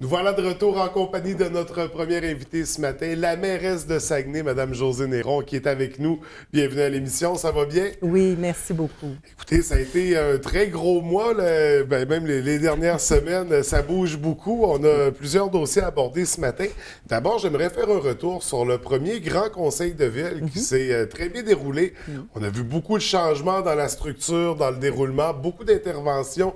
Nous voilà de retour en compagnie de notre première invitée ce matin, la mairesse de Saguenay, Mme Josée Néron, qui est avec nous. Bienvenue à l'émission, ça va bien? Oui, merci beaucoup. Écoutez, ça a été un très gros mois, là. Même les dernières semaines, ça bouge beaucoup. On a plusieurs dossiers à aborder ce matin. D'abord, j'aimerais faire un retour sur le premier grand conseil de ville qui s'est très bien déroulé. On a vu beaucoup de changements dans la structure, dans le déroulement, beaucoup d'interventions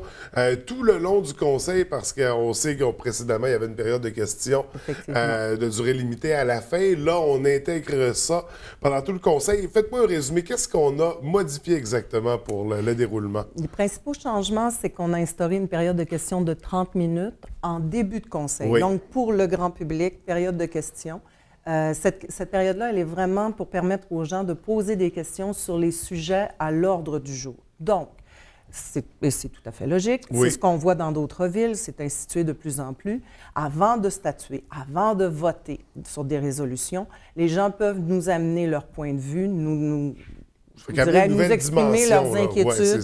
tout le long du conseil parce qu'on sait qu'on précédemment, il y avait une période de questions de durée limitée à la fin. Là, on intègre ça pendant tout le conseil. Faites-moi un résumé. Qu'est-ce qu'on a modifié exactement pour le déroulement? Les principaux changements, c'est qu'on a instauré une période de questions de 30 minutes en début de conseil. Oui. Donc, pour le grand public, période de questions. Cette période-là, elle est vraiment pour permettre aux gens de poser des questions sur les sujets à l'ordre du jour. Donc, c'est tout à fait logique. Oui. C'est ce qu'on voit dans d'autres villes. C'est institué de plus en plus. Avant de statuer, avant de voter sur des résolutions, les gens peuvent nous amener leur point de vue, nous exprimer leurs inquiétudes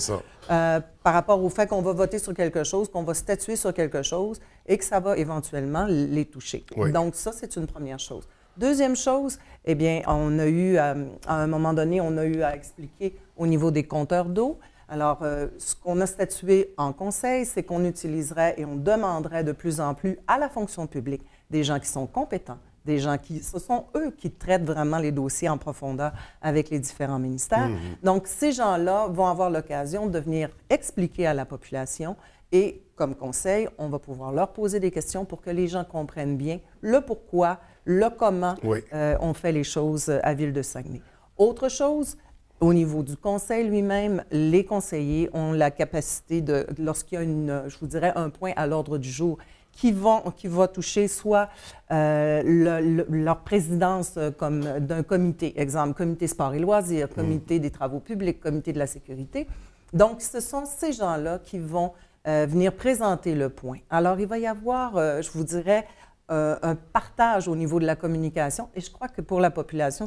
par rapport au fait qu'on va voter sur quelque chose, qu'on va statuer sur quelque chose et que ça va éventuellement les toucher. Oui. Donc ça, c'est une première chose. Deuxième chose, eh bien, on a eu, à un moment donné, on a eu à expliquer au niveau des compteurs d'eau. Alors, ce qu'on a statué en conseil, c'est qu'on utiliserait et on demanderait de plus en plus à la fonction publique des gens qui sont compétents, des gens ce sont eux qui traitent vraiment les dossiers en profondeur avec les différents ministères. Donc, ces gens-là vont avoir l'occasion de venir expliquer à la population et, comme conseil, on va pouvoir leur poser des questions pour que les gens comprennent bien le pourquoi, le comment on fait les choses à Ville-de-Saguenay. Autre chose, au niveau du conseil lui-même, les conseillers ont la capacité de, lorsqu'il y a je vous dirais, un point à l'ordre du jour qui va toucher soit leur présidence comme d'un comité, exemple, comité sport et loisirs, comité des travaux publics, comité de la sécurité. Donc, ce sont ces gens-là qui vont venir présenter le point. Alors, il va y avoir, je vous dirais, un partage au niveau de la communication et je crois que pour la population,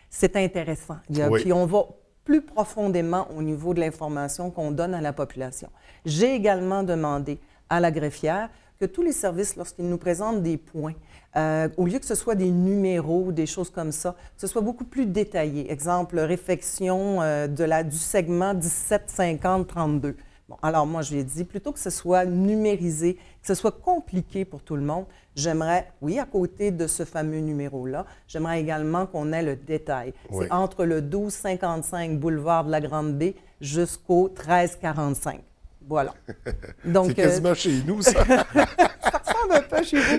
c'est intéressant. Puis on va plus profondément au niveau de l'information qu'on donne à la population. J'ai également demandé à la greffière que tous les services, lorsqu'ils nous présentent des points, au lieu que ce soit des numéros, des choses comme ça, que ce soit beaucoup plus détaillé. Exemple, réfection du segment 1750-32. Bon, alors moi, je lui ai dit, plutôt que ce soit numérisé, que ce soit compliqué pour tout le monde, j'aimerais, oui, à côté de ce fameux numéro-là, j'aimerais également qu'on ait le détail. C'est entre le 1255 boulevard de la Grande Baie jusqu'au 1345. Voilà. C'est quasiment chez nous, ça. Ça ressemble un peu chez vous.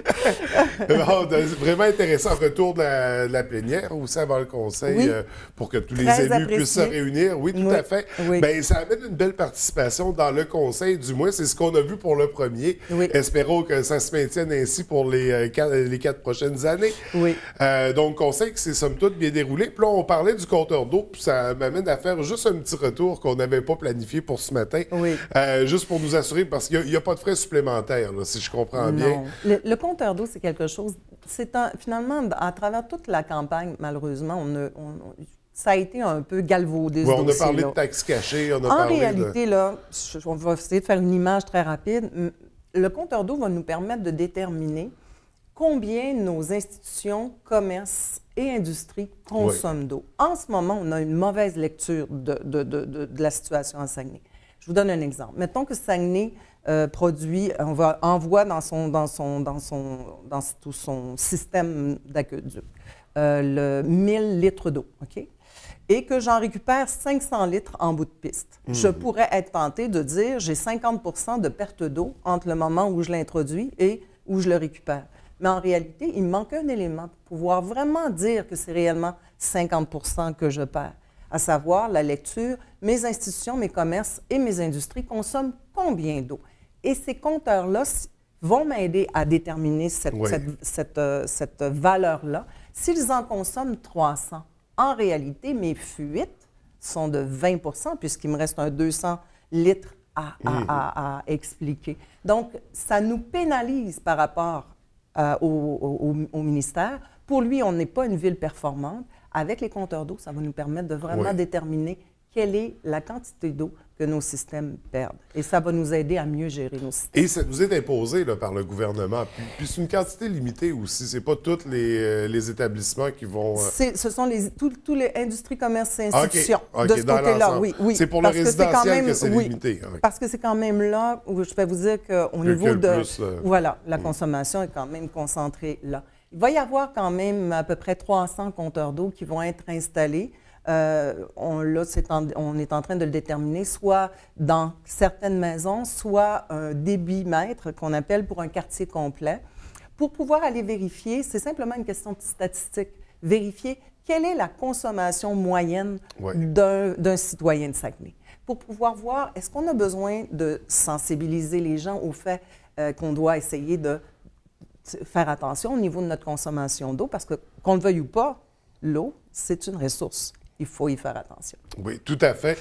Vraiment intéressant. Retour de la plénière aussi avant le conseil pour que tous les élus puissent se réunir. Oui, tout à fait. Oui. Bien, ça amène une belle participation dans le conseil, du moins, c'est ce qu'on a vu pour le premier. Oui. Espérons que ça se maintienne ainsi pour les 4 prochaines années. Oui. Donc, conseil qui s'est somme toute bien déroulé. Puis là, on parlait du compteur d'eau, puis ça m'amène à faire juste un petit retour qu'on n'avait pas planifié pour ce matin. Oui. Juste pour nous assurer, parce qu'il n'y a pas de frais supplémentaires, là, si je comprends bien. Le compteur d'eau, c'est quelque chose... Finalement, à travers toute la campagne, malheureusement, ça a été un peu galvaudé, ce on a parlé dossier-là. de taxes cachées, on a En parlé réalité, là, on va essayer de faire une image très rapide. Le compteur d'eau va nous permettre de déterminer combien nos institutions, commerces et industries consomment d'eau. En ce moment, on a une mauvaise lecture de la situation à Saguenay. Je vous donne un exemple. Mettons que Saguenay envoie dans tout son système d'aqueduc le 1000 litres d'eau, OK? Et que j'en récupère 500 litres en bout de piste. Je pourrais être tentée de dire j'ai 50 de perte d'eau entre le moment où je l'introduis et où je le récupère. Mais en réalité, il me manque un élément pour pouvoir vraiment dire que c'est réellement 50 que je perds. À savoir la lecture, mes institutions, mes commerces et mes industries consomment combien d'eau. Et ces compteurs-là vont m'aider à déterminer cette valeur-là. S'ils en consomment 300, en réalité, mes fuites sont de 20 puisqu'il me reste un 200 litres à expliquer. Donc, ça nous pénalise par rapport au ministère. Pour lui, on n'est pas une ville performante. Avec les compteurs d'eau, ça va nous permettre de vraiment déterminer quelle est la quantité d'eau que nos systèmes perdent. Et ça va nous aider à mieux gérer nos systèmes. Et ça nous est imposé là, par le gouvernement. Puis c'est une quantité limitée aussi. C'est pas tous les établissements qui vont... Ce sont tous les industries, commerces et institutions. OK, de ce côté-là, oui. C'est pour le résidentiel que c'est limité. Oui, parce que c'est quand même là où je peux vous dire qu'au niveau de... Voilà, la consommation est quand même concentrée là. Il va y avoir quand même à peu près 300 compteurs d'eau qui vont être installés. On est en train de le déterminer, soit dans certaines maisons, soit un débit-mètre qu'on appelle pour un quartier complet. Pour pouvoir aller vérifier, c'est simplement une question de statistique, vérifier quelle est la consommation moyenne d'un citoyen de Saguenay. Pour pouvoir voir, est-ce qu'on a besoin de sensibiliser les gens au fait qu'on doit essayer de faire attention au niveau de notre consommation d'eau, parce que, qu'on le veuille ou pas, l'eau, c'est une ressource. Il faut y faire attention. Oui, tout à fait.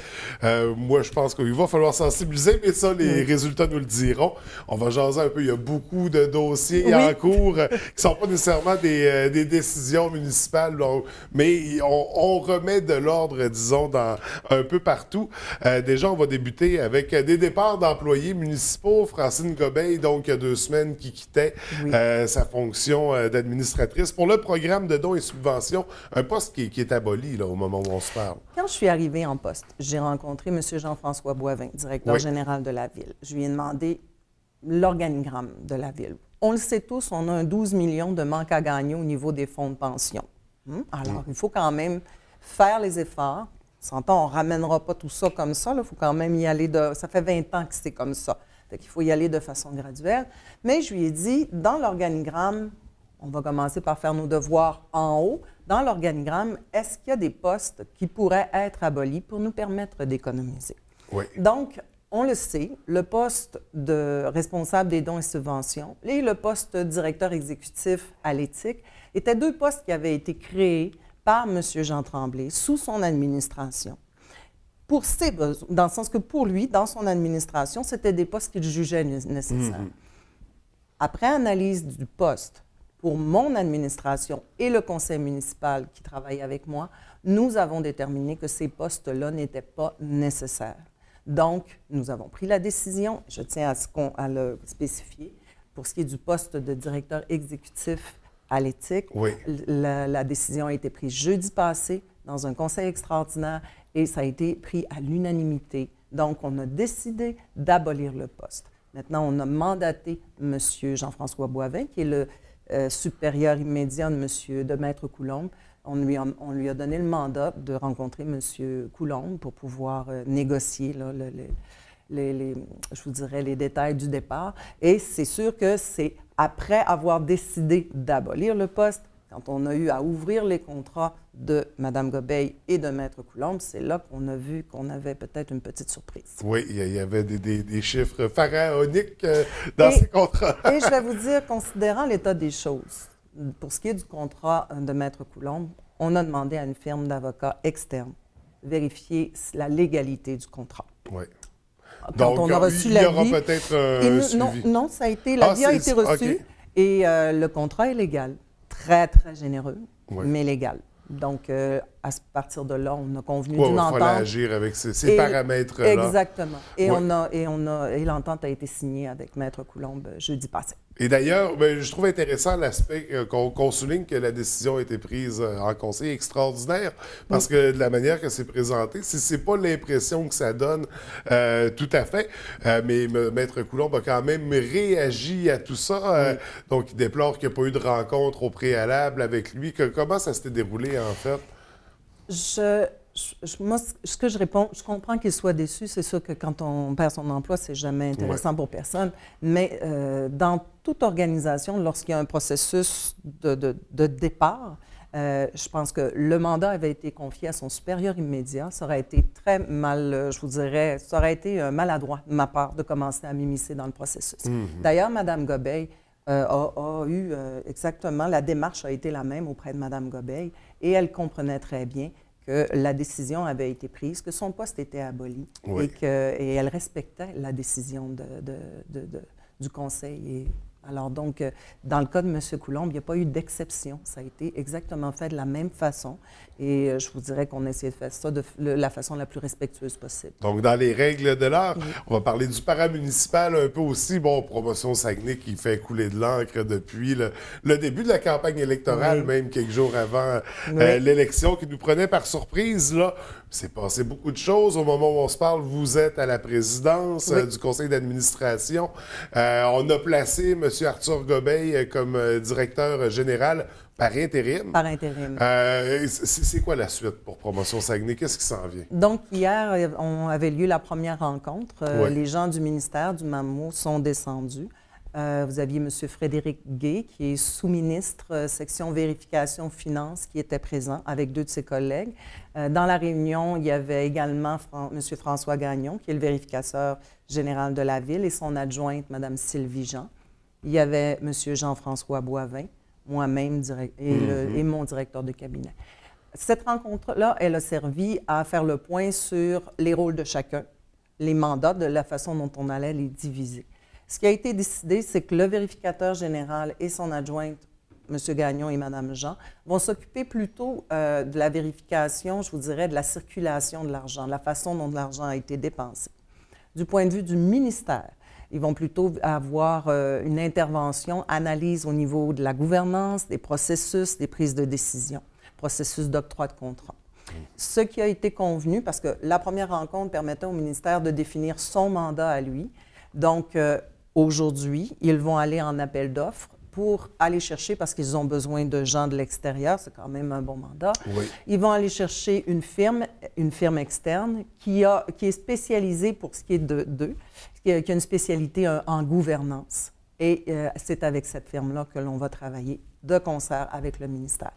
Moi, je pense qu'il va falloir sensibiliser, mais ça, les résultats nous le diront. On va jaser un peu. Il y a beaucoup de dossiers en cours qui ne sont pas nécessairement des décisions municipales, mais on remet de l'ordre, disons, un peu partout. Déjà, on va débuter avec des départs d'employés municipaux. Francine Gobeil, donc, il y a 2 semaines, qui quittait sa fonction d'administratrice pour le programme de dons et subventions, un poste qui est aboli là, au moment où on se parle. Quand je suis arrivée en poste, j'ai rencontré M. Jean-François Boivin, directeur général de la Ville. Je lui ai demandé l'organigramme de la Ville. On le sait tous, on a un 12 millions de manque à gagner au niveau des fonds de pension. Alors, il faut quand même faire les efforts. On s'entend, on ne ramènera pas tout ça comme ça. Il faut quand même y aller de... Ça fait 20 ans que c'est comme ça. Fait qu'il faut y aller de façon graduelle. Mais je lui ai dit, dans l'organigramme, on va commencer par faire nos devoirs en haut. Dans l'organigramme, est-ce qu'il y a des postes qui pourraient être abolis pour nous permettre d'économiser? Oui. Donc, on le sait, le poste de responsable des dons et subventions et le poste de directeur exécutif à l'éthique étaient 2 postes qui avaient été créés par M. Jean Tremblay sous son administration. Pour ses besoins, dans le sens que pour lui, dans son administration, c'était des postes qu'il jugeait nécessaires. Après analyse du poste, pour mon administration et le conseil municipal qui travaille avec moi, nous avons déterminé que ces postes-là n'étaient pas nécessaires. Donc, nous avons pris la décision, je tiens à le spécifier, pour ce qui est du poste de directeur exécutif à l'éthique, la décision a été prise jeudi passé dans un conseil extraordinaire et ça a été pris à l'unanimité. Donc, on a décidé d'abolir le poste. Maintenant, on a mandaté M. Jean-François Boivin, qui est le supérieur immédiat de Maître Coulombe. On lui a donné le mandat de rencontrer M. Coulombe pour pouvoir négocier là, je vous dirais, les détails du départ. Et c'est sûr que c'est après avoir décidé d'abolir le poste, quand on a eu à ouvrir les contrats de Mme Gobeil et de Maître Coulombe, c'est là qu'on a vu qu'on avait peut-être une petite surprise. Oui, il y avait des chiffres pharaoniques dans ces contrats. Et je vais vous dire, considérant l'état des choses, pour ce qui est du contrat de Maître Coulombe, on a demandé à une firme d'avocats externe de vérifier la légalité du contrat. Oui. Quand on a reçu l'avis, il y aura peut-être un suivi. Non, ça a été, l'avis a été reçu et le contrat est légal. Très, très généreux, mais légal. Donc, à partir de là, on a convenu d'une entente. Il fallait agir avec ces paramètres-là. Exactement. Et, et l'entente a été signée avec Maître Coulombe jeudi passé. Et d'ailleurs, je trouve intéressant l'aspect qu'on souligne que la décision a été prise en conseil extraordinaire, parce que de la manière que c'est présenté, c'est pas l'impression que ça donne tout à fait, mais Maître Coulombe a quand même réagi à tout ça, donc il déplore qu'il n'y a pas eu de rencontre au préalable avec lui. Comment ça s'était déroulé, en fait? Moi, ce que je réponds, je comprends qu'il soit déçu. C'est sûr que quand on perd son emploi, c'est jamais intéressant pour personne. Mais dans toute organisation, lorsqu'il y a un processus de départ, je pense que le mandat avait été confié à son supérieur immédiat. Ça aurait été très mal, je vous dirais, ça aurait été maladroit de ma part de commencer à m'immiscer dans le processus. D'ailleurs, Mme Gobeil a eu exactement, la démarche a été la même auprès de Mme Gobeil et elle comprenait très bien que la décision avait été prise, que son poste était aboli et elle respectait la décision du conseil. Et Alors donc, dans le cas de M. Coulombe, il n'y a pas eu d'exception. Ça a été exactement fait de la même façon. Et je vous dirais qu'on a essayé de faire ça de la façon la plus respectueuse possible. Donc, dans les règles de l'art, on va parler du paramunicipal un peu aussi. Bon, Promotion Saguenay qui fait couler de l'encre depuis le début de la campagne électorale, même quelques jours avant l'élection, qui nous prenait par surprise. Là, c'est passé beaucoup de choses. Au moment où on se parle, vous êtes à la présidence du conseil d'administration. On a placé M. Arthur Gobeil comme directeur général par intérim. Par intérim. C'est quoi la suite pour Promotion Saguenay? Qu'est-ce qui s'en vient? Donc, hier, on avait lieu la première rencontre. Les gens du ministère du MAMO sont descendus. Vous aviez M. Frédéric Gay, qui est sous-ministre section vérification finances, qui était présent avec 2 de ses collègues. Dans la réunion, il y avait également M. François Gagnon, qui est le vérificateur général de la Ville, et son adjointe, Mme Sylvie Jean. Il y avait M. Jean-François Boivin, moi-même et mon directeur de cabinet. Cette rencontre-là, elle a servi à faire le point sur les rôles de chacun, les mandats, de la façon dont on allait les diviser. Ce qui a été décidé, c'est que le vérificateur général et son adjointe, M. Gagnon et Mme Jean, vont s'occuper plutôt de la vérification, je vous dirais, de la circulation de l'argent, de la façon dont l'argent a été dépensé. Du point de vue du ministère, ils vont plutôt avoir une intervention, analyse au niveau de la gouvernance, des processus, des prises de décision, processus d'octroi de contrat. Ce qui a été convenu, parce que la première rencontre permettait au ministère de définir son mandat à lui. Donc, aujourd'hui, ils vont aller en appel d'offres pour aller chercher, parce qu'ils ont besoin de gens de l'extérieur, c'est quand même un bon mandat. Ils vont aller chercher une firme externe qui est spécialisée pour ce qui est d'eux, qui a une spécialité en gouvernance. Et c'est avec cette firme-là que l'on va travailler de concert avec le ministère.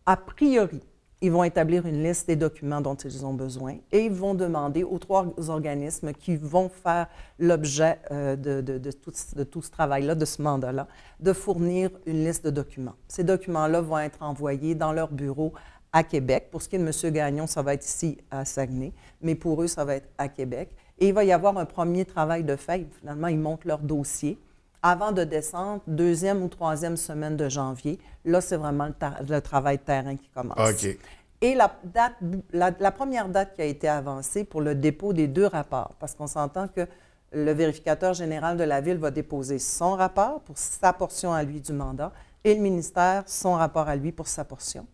A priori, ils vont établir une liste des documents dont ils ont besoin et ils vont demander aux 3 organismes qui vont faire l'objet de tout ce travail-là, de ce mandat-là, de fournir une liste de documents. Ces documents-là vont être envoyés dans leur bureau à Québec. Pour ce qui est de M. Gagnon, ça va être ici à Saguenay, mais pour eux, ça va être à Québec. Et il va y avoir un premier travail de fait. Finalement, ils montent leur dossier. Avant de descendre, 2e ou 3e semaine de janvier, là, c'est vraiment le travail de terrain qui commence. OK. Et la première date qui a été avancée pour le dépôt des 2 rapports, parce qu'on s'entend que le vérificateur général de la Ville va déposer son rapport pour sa portion à lui du mandat et le ministère son rapport à lui pour sa portion.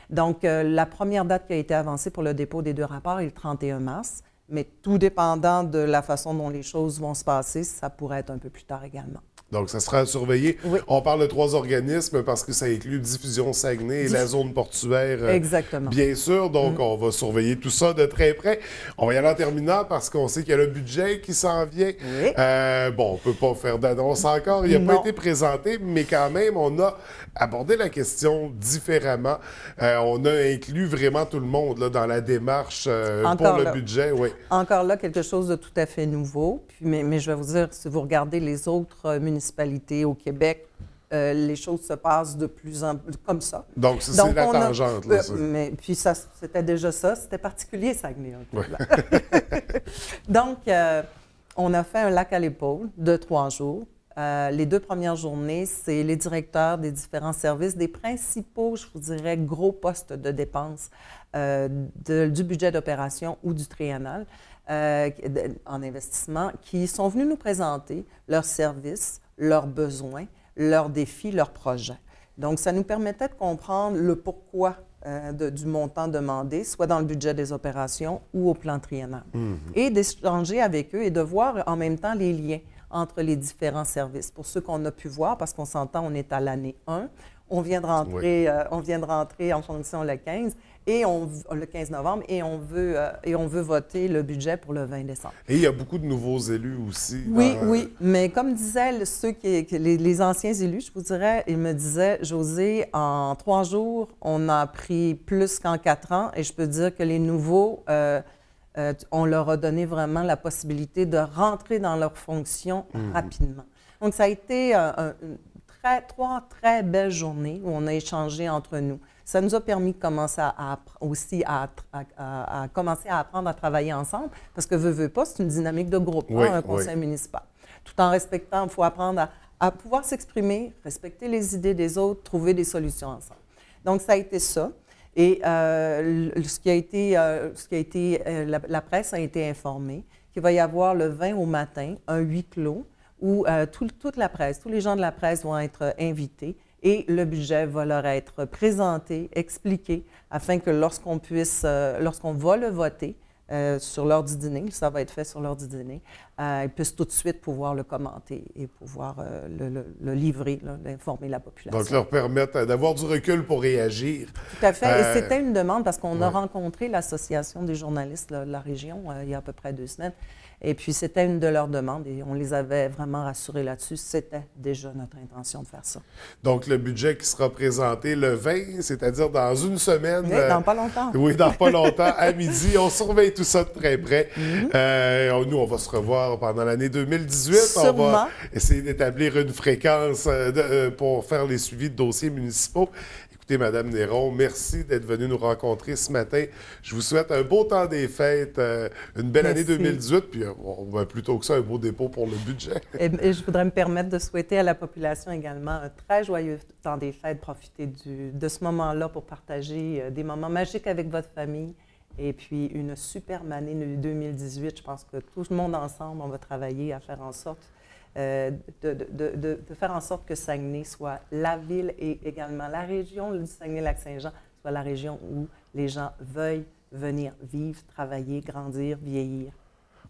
Donc, la première date qui a été avancée pour le dépôt des 2 rapports est le 31 mars, mais tout dépendant de la façon dont les choses vont se passer, ça pourrait être un peu plus tard également. Donc, ça sera à surveiller. Oui. On parle de 3 organismes parce que ça inclut Diffusion Saguenay et la zone portuaire. Exactement. Bien sûr. Donc, on va surveiller tout ça de très près. On va y aller en terminant parce qu'on sait qu'il y a le budget qui s'en vient. Oui. Bon, on ne peut pas faire d'annonce encore. Il n'a pas été présenté, mais quand même, on a abordé la question différemment. On a inclus vraiment tout le monde là, dans la démarche pour le budget. Oui. Encore là, quelque chose de tout à fait nouveau. Puis, mais je vais vous dire, si vous regardez les autres municipalités au Québec, les choses se passent de plus en plus comme ça. Donc, c'est la tangente. Là, mais puis, c'était déjà ça. C'était particulier, Saguenay, un peu. Donc, on a fait un lac à l'épaule de 3 jours. Les 2 premières journées, c'est les directeurs des différents services, des principaux, je vous dirais, gros postes de dépenses du budget d'opération ou du triennal en investissement, qui sont venus nous présenter leurs services, leurs besoins, leurs défis, leurs projets. Donc, ça nous permettait de comprendre le pourquoi du montant demandé, soit dans le budget des opérations ou au plan triennal. Et d'échanger avec eux et de voir en même temps les liens entre les différents services. Pour ceux qu'on a pu voir, parce qu'on s'entend, on est à l'année 1, on vient de rentrer en fonction le 15, le 15 novembre, et on veut voter le budget pour le 20 décembre. Et il y a beaucoup de nouveaux élus aussi. Oui, mais comme disaient les anciens élus, je vous dirais, ils me disaient, Josée, en 3 jours, on a appris plus qu'en 4 ans, et je peux dire que les nouveaux, on leur a donné vraiment la possibilité de rentrer dans leurs fonctions rapidement. Donc, ça a été 3 très belles journées où on a échangé entre nous. Ça nous a permis de commencer à commencer à apprendre à travailler ensemble, parce que veut pas, c'est une dynamique de groupe, un conseil municipal. Tout en respectant, il faut apprendre à pouvoir s'exprimer, respecter les idées des autres, trouver des solutions ensemble. Donc, ça a été ça. Et la presse a été informée qu'il va y avoir le 20 au matin un huis clos où toute la presse, tous les gens de la presse vont être invités et le budget va leur être présenté, expliqué, afin que lorsqu'on va le voter sur l'heure du dîner, ça va être fait sur l'heure du dîner, ils puissent tout de suite pouvoir le commenter et pouvoir le livrer, informer la population. Donc, leur permettre d'avoir du recul pour réagir. Tout à fait. Et c'était une demande parce qu'on a rencontré l'Association des journalistes de la région il y a à peu près 2 semaines. Et puis, c'était une de leurs demandes et on les avait vraiment rassurés là-dessus. C'était déjà notre intention de faire ça. Donc, le budget qui sera présenté le 20, c'est-à-dire dans une semaine. Oui, dans pas longtemps. Oui, dans pas longtemps, à midi. On surveille tout ça de très près. Nous, on va se revoir pendant l'année 2018. Sûrement. On va essayer d'établir une fréquence pour faire les suivis de dossiers municipaux. Écoutez, Mme Néron, merci d'être venue nous rencontrer ce matin. Je vous souhaite un beau temps des fêtes, une belle année 2018, puis plutôt que ça, un beau dépôt pour le budget. Et je voudrais me permettre de souhaiter à la population également un très joyeux temps des fêtes. Profitez de ce moment-là pour partager des moments magiques avec votre famille. Et puis, une superbe année 2018. Je pense que tout le monde ensemble, on va travailler à faire en sorte de faire en sorte que Saguenay soit la ville et également la région du Saguenay-Lac-Saint-Jean soit la région où les gens veuillent venir vivre, travailler, grandir, vieillir,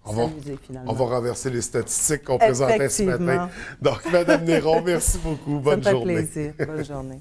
s'amuser finalement. On va renverser les statistiques qu'on présentait ce matin. Donc, Mme Néron, merci beaucoup. Bonne journée. Ça me fait plaisir. Bonne journée.